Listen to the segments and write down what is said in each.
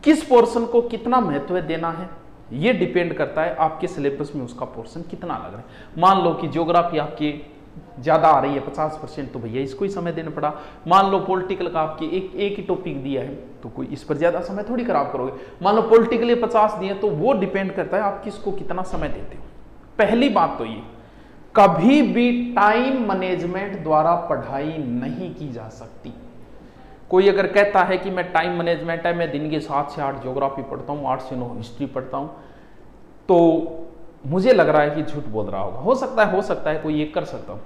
किस पोर्शन को कितना महत्व देना है ये डिपेंड करता है आपके सिलेबस में उसका पोर्शन कितना लग रहा है। मान लो कि ज्योग्राफी आपकी ज़्यादा आ रही है 50%, तो भैया इसको ही समय देना पड़ा। मान लो पॉलिटिकल का आपके एक ही टॉपिक दिया है तो कोई इस पर ज़्यादा समय थोड़ी खराब करोगे। मान लो पॉलिटिकल 50 दिए तो वो डिपेंड करता है आप किसको कितना समय देते हो। पहली बात तो ये, कभी भी टाइम मैनेजमेंट द्वारा पढ़ाई नहीं की जा सकती। कोई अगर कहता है कि मैं टाइम मैनेजमेंट है, मैं दिन के 7 से 8 ज्योग्राफी पढ़ता हूँ, 8 से 9 हिस्ट्री पढ़ता हूँ, तो मुझे लग रहा है कि झूठ बोल रहा होगा। हो सकता है कोई ये कर सकता हूँ।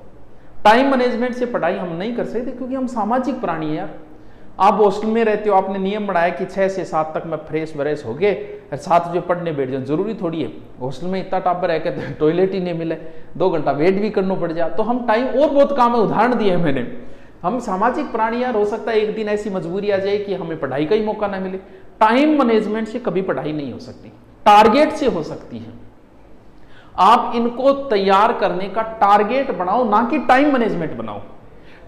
टाइम मैनेजमेंट से पढ़ाई हम नहीं कर सकते क्योंकि हम सामाजिक प्राणी हैं यार। आप हॉस्टल में रहते हो, आपने नियम बनाया कि 6 से 7 तक मैं फ्रेश व्रेश हो गए 7 बजे पढ़ने बैठ जाऊँ। जरूरी थोड़ी है हॉस्टल में इतना टापर है कि टॉयलेट ही नहीं मिले, 2 घंटा वेट भी करना पड़ जाए। तो हम टाइम और बहुत काम है, उदाहरण दिए मैंने। हम सामाजिक प्राणी यार, हो सकता है एक दिन ऐसी मजबूरी आ जाए कि हमें पढ़ाई का ही मौका ना मिले। टाइम मैनेजमेंट से कभी पढ़ाई नहीं हो सकती, टारगेट से हो सकती है। आप इनको तैयार करने का टारगेट बनाओ, ना कि टाइम मैनेजमेंट बनाओ।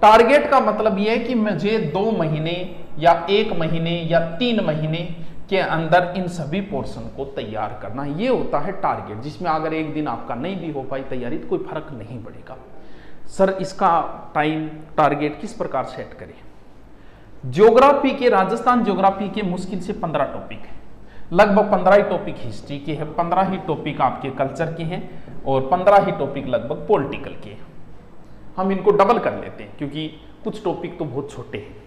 टारगेट का मतलब यह है कि मुझे 2 महीने या 1 महीने या 3 महीने के अंदर इन सभी पोर्शन को तैयार करना, यह होता है टारगेट, जिसमें अगर एक दिन आपका नहीं भी हो पाई तैयारी तो कोई फर्क नहीं पड़ेगा। सर इसका टाइम टारगेट किस प्रकार सेट करें? ज्योग्राफी के, राजस्थान ज्योग्राफी के मुश्किल से 15 टॉपिक है, लगभग 15 ही टॉपिक हिस्ट्री के हैं, 15 ही टॉपिक आपके कल्चर के हैं और 15 ही टॉपिक लगभग पॉलिटिकल के हैं। हम इनको डबल कर लेते हैं क्योंकि कुछ टॉपिक तो बहुत छोटे हैं।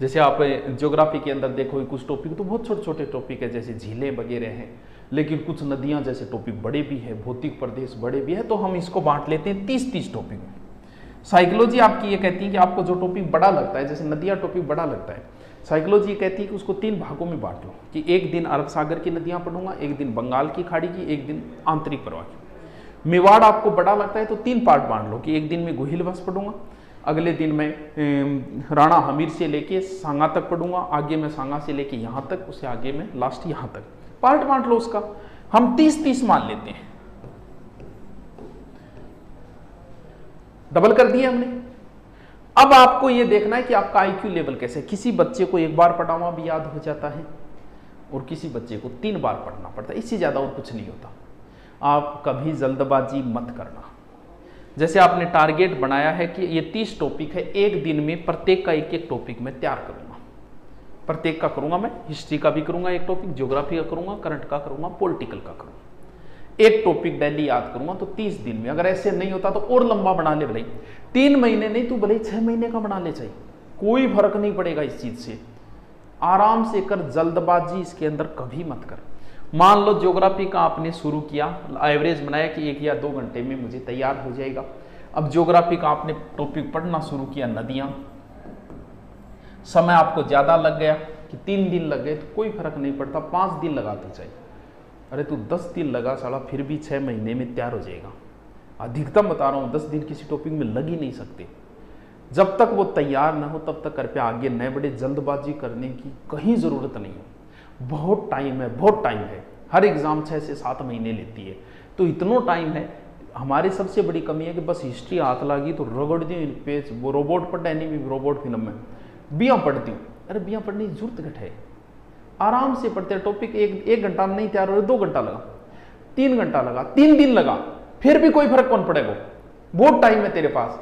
जैसे आप ज्योग्राफी के अंदर देखो कुछ टॉपिक तो बहुत छोटे छोटे टॉपिक है, जैसे झीलें वगैरह हैं, लेकिन कुछ नदियां जैसे टॉपिक बड़े भी है, भौतिक प्रदेश बड़े भी है, तो हम इसको बांट लेते हैं 30-30 टॉपिक में। साइकोलॉजी आपकी ये कहती है कि आपको जो टॉपिक बड़ा लगता है, जैसे नदियां टॉपिक बड़ा लगता है, साइकोलॉजी ये कहती है कि उसको 3 भागों में बांट लो, कि एक दिन अरब सागर की नदियां पढ़ूंगा, एक दिन बंगाल की खाड़ी की, एक दिन आंतरिक प्रवाह की। मेवाड़ आपको बड़ा लगता है तो 3 पार्ट बांट लो, कि एक दिन में गुहिलवश पढ़ूंगा, अगले दिन मैं राणा हमीर से लेके सांगा तक पढ़ूंगा, आगे मैं सांगा से लेके यहाँ तक, उससे आगे में लास्ट यहाँ तक, पार्ट बांट लो उसका। हम 30-30 मान लेते हैं, डबल कर दिया हमने। अब आपको यह देखना है कि आपका आईक्यू लेवल कैसे है। किसी बच्चे को 1 बार पढ़ा हुआ भी याद हो जाता है और किसी बच्चे को 3 बार पढ़ना पड़ता है, इससे ज्यादा और कुछ नहीं होता। आप कभी जल्दबाजी मत करना। जैसे आपने टारगेट बनाया है कि ये 30 टॉपिक है, एक दिन में प्रत्येक का एक टॉपिक मैं तैयार करूंगा, प्रत्येक का करूंगा मैं, हिस्ट्री का भी करूंगा एक टॉपिक, ज्योग्राफी का करूंगा, करंट का करूंगा, पॉलिटिकल का करूंगा, एक टॉपिक डेली याद करूंगा। तो 30 दिन में, अगर ऐसे नहीं होता तो और लंबा बना ले, भले 3 महीने नहीं तो भले 6 महीने का बना ले, चाहिए कोई फर्क नहीं पड़ेगा इस चीज से। आराम से कर, जल्दबाजी इसके अंदर कभी मत कर। मान लो ज्योग्राफी का आपने शुरू किया, एवरेज बनाया कि 1 या 2 घंटे में मुझे तैयार हो जाएगा। अब ज्योग्राफी का आपने टॉपिक पढ़ना शुरू किया, नदियां, समय आपको ज्यादा लग गया कि 3 दिन लग गए, तो कोई फर्क नहीं पड़ता, 5 दिन लगाते चाहिए। अरे तू 10 दिन लगा साला, फिर भी 6 महीने में तैयार हो जाएगा। अधिकतम बता रहा हूं, 10 दिन किसी टॉपिक में लग ही नहीं सकते। जब तक वो तैयार ना हो तब तक कृपया आगे न बढ़े। जल्दबाजी करने की कहीं जरूरत नहीं है, बहुत टाइम है, बहुत टाइम है। हर एग्जाम 6 से 7 महीने लेती है, तो इतना टाइम है। हमारी सबसे बड़ी कमी है कि बस हिस्ट्री हाथ लगी तो रगड़ दी पेज, वो रोबोट पढ़ नहीं भी, रोबोट फिल्म में बियाँ पढ़ती हूँ। अरे बियाँ पढ़ने की जरूरत घट है, आराम से पढ़ते हैं। टॉपिक 1 घंटा में नहीं तैयार हो रहे, 2 घंटा लगा, 3 घंटा लगा, 3 दिन लगा, फिर भी कोई फर्क कौन पड़ेगा, बहुत टाइम है तेरे पास।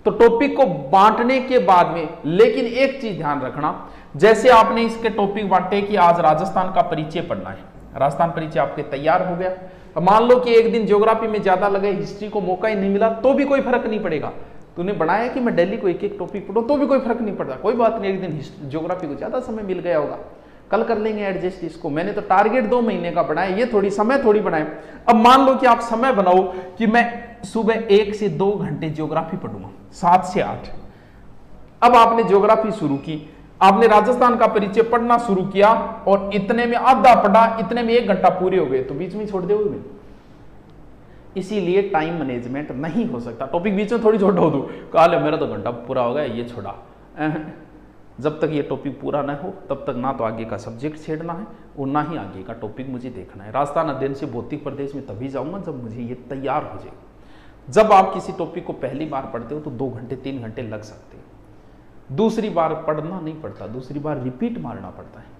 तो टॉपिक को बांटने के बाद में, लेकिन एक चीज ध्यान रखना, जैसे आपने इसके टॉपिक बांटे कि आज राजस्थान का परिचय पढ़ना है, राजस्थान परिचय आपके तैयार हो गया। तो मान लो कि एक दिन ज्योग्राफी में ज्यादा लगे, हिस्ट्री को मौका ही नहीं मिला, तो भी कोई फर्क नहीं पड़ेगा। तूने बनाया कि मैं डेली को एक टॉपिक पढ़ूं, तो भी कोई फर्क नहीं पड़ता, कोई बात नहीं। एक दिन ज्योग्राफी को ज्यादा समय मिल गया होगा, कल कर लेंगे एडजस्ट इसको। मैंने तो टारगेट 2 महीने का बनाया, ये थोड़ी समय थोड़ी बनाए। अब मान लो कि आप समय बनाओ कि मैं सुबह 1 से 2 घंटे ज्योग्राफी पढ़ूंगा, 7 से 8। अब आपने ज्योग्राफी शुरू की, आपने राजस्थान का परिचय पढ़ना शुरू किया और इतने में आधा पढ़ा, इतने में 1 घंटा पूरे हो गए, तो बीच में छोड़ दोगे। इसीलिए टाइम मैनेजमेंट नहीं हो सकता। टॉपिक बीच में थोड़ी छोड़ दो, कहा मेरा तो घंटा पूरा हो गया, ये छोड़ा। जब तक ये टॉपिक पूरा ना हो तब तक ना तो आगे का सब्जेक्ट छेड़ना है और ना ही आगे का टॉपिक मुझे देखना है। राजस्थान अध्ययन से भौतिक प्रदेश में तभी जाऊंगा जब मुझे ये तैयार हो जाए। जब आप किसी टॉपिक को पहली बार पढ़ते हो तो 2 घंटे 3 घंटे लग सकते हैं, दूसरी बार पढ़ना नहीं पड़ता, दूसरी बार रिपीट मारना पड़ता है।